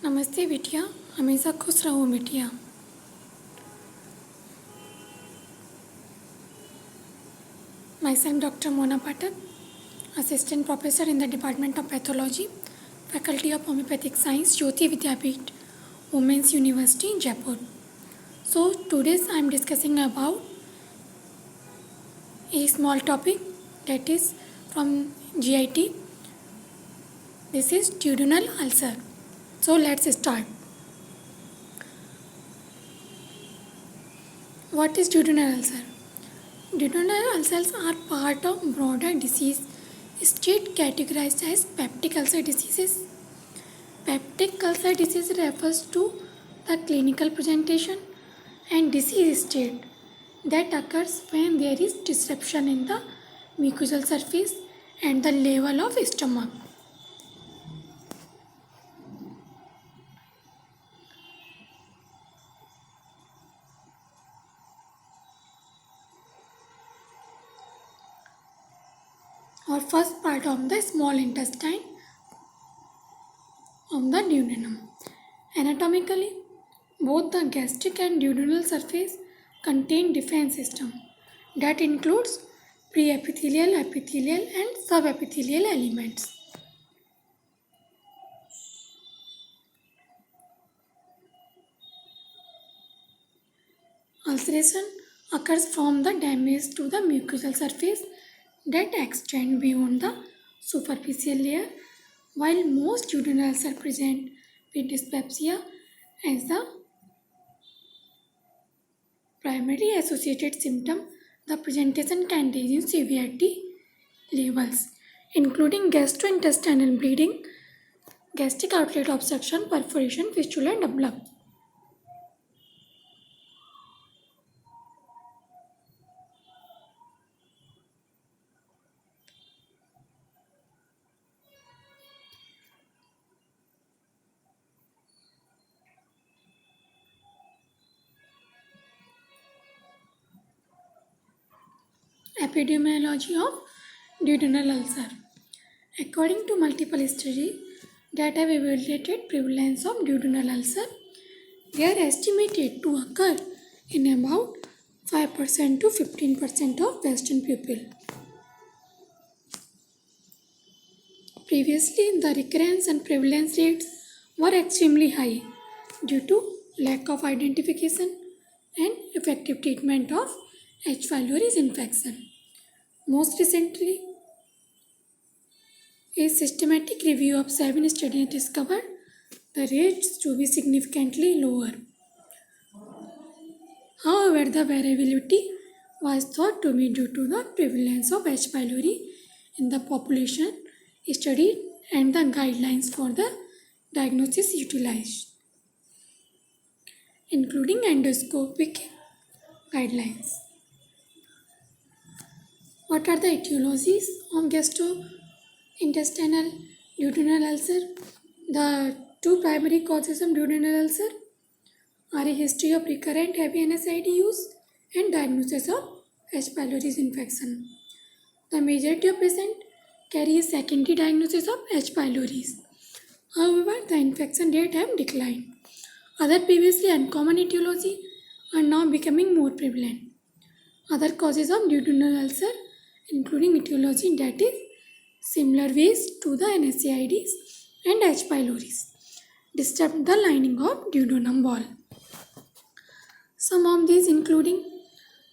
नमस्ते बिटिया, हमेशा खुश रहो बिटिया। Myself Dr. Mona Pathak, Assistant Professor in the Department of Pathology, Faculty of Homeopathic Science, Jyoti Vidyapeeth, Women's University, Jaipur. So today I am discussing about a small topic that is from GIT. This is duodenal ulcer. So let's start. What is duodenal ulcer? Duodenal ulcers are part of broader disease state categorized as peptic ulcer diseases. Peptic ulcer disease refers to the clinical presentation and disease state that occurs when there is disruption in the mucosal surface and the level of stomach. Or first part of the small intestine of the duodenum. Anatomically, both the gastric and duodenal surface contain defense system that includes preepithelial, epithelial and subepithelial elements. Ulceration occurs from the damage to the mucosal surface that extend beyond the superficial layer, while most duodenal ulcers present with dyspepsia as the primary associated symptom. The presentation can range in severity levels, including gastrointestinal bleeding, gastric outlet obstruction, perforation, fistula, and double. Epidemiology of duodenal ulcer. According to multiple studies that have evaluated prevalence of duodenal ulcer, they are estimated to occur in about 5% to 15% of Western people. Previously, the recurrence and prevalence rates were extremely high due to lack of identification and effective treatment of H. pylori infection. Most recently, a systematic review of 7 studies discovered the rates to be significantly lower. However, the variability was thought to be due to the prevalence of H. pylori in the population studied and the guidelines for the diagnosis utilized, including endoscopic guidelines. What are the etiologies of gastrointestinal duodenal ulcer? The two primary causes of duodenal ulcer are a history of recurrent heavy NSAID use and diagnosis of H. pylori infection. The majority of patients carry a secondary diagnosis of H. pylori. However, the infection rate have declined. Other previously uncommon etiology are now becoming more prevalent. Other causes of duodenal ulcer, including etiology that is similar ways to the NSAIDs and H. pylori, disturb the lining of duodenum wall. Some of these including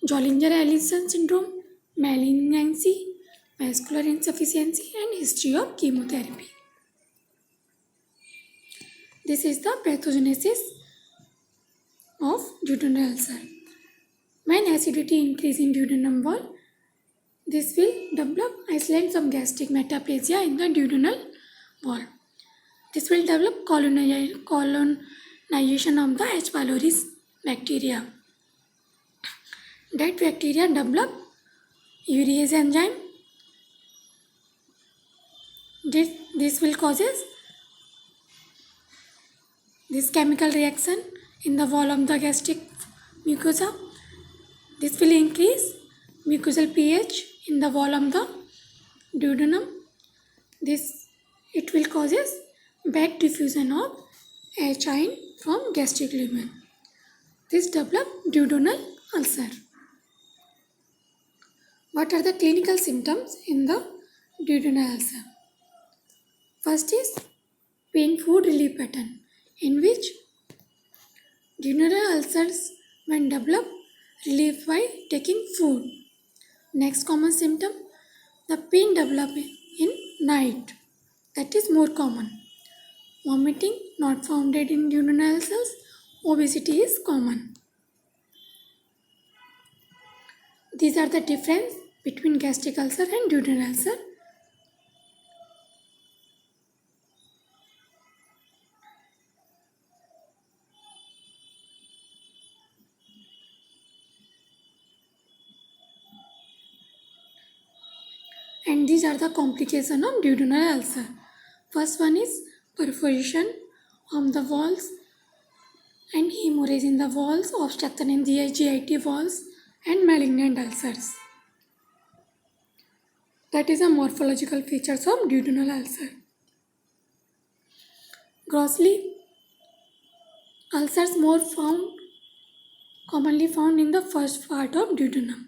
Zollinger-Ellison syndrome, malignancy, vascular insufficiency and history of chemotherapy. This is the pathogenesis of duodenal ulcer. When acidity increases in duodenum wall, this will develop islands of gastric metaplasia in the duodenal wall. This will develop colonization of the H. pylori bacteria. That bacteria develop urease enzyme. This will causes this chemical reaction in the wall of the gastric mucosa. This will increase mucosal pH in the wall of the duodenum. It will causes back diffusion of chyne from gastric lumen. This develop duodenal ulcer. What are the clinical symptoms in the duodenal ulcer? First is pain food relief pattern, in which duodenal ulcers when develop relief by taking food. Next common symptom, the pain develop in night. That is more common. Vomiting not found in duodenal ulcers. Obesity is common. These are the difference between gastric ulcer and duodenal ulcer. And these are the complications of duodenal ulcer. First one is perforation of the walls and hemorrhage in the walls, obstruction in the GIT walls, and malignant ulcers. That is a morphological features of duodenal ulcer. Grossly, ulcers commonly found in the first part of duodenum.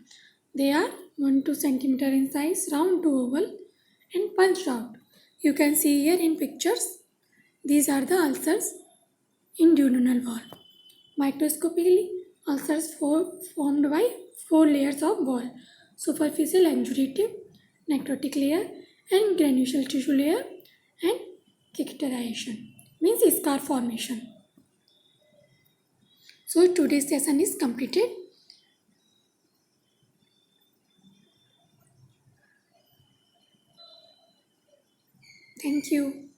They are 1 to 2 centimeter in size, round to oval, and punched out. You can see here in pictures. These are the ulcers in duodenal wall. Microscopically, ulcers formed by 4 layers of wall: superficial exudative, necrotic layer, and granulous tissue layer, and cicatrization, means scar formation. So today's session is completed. Thank you.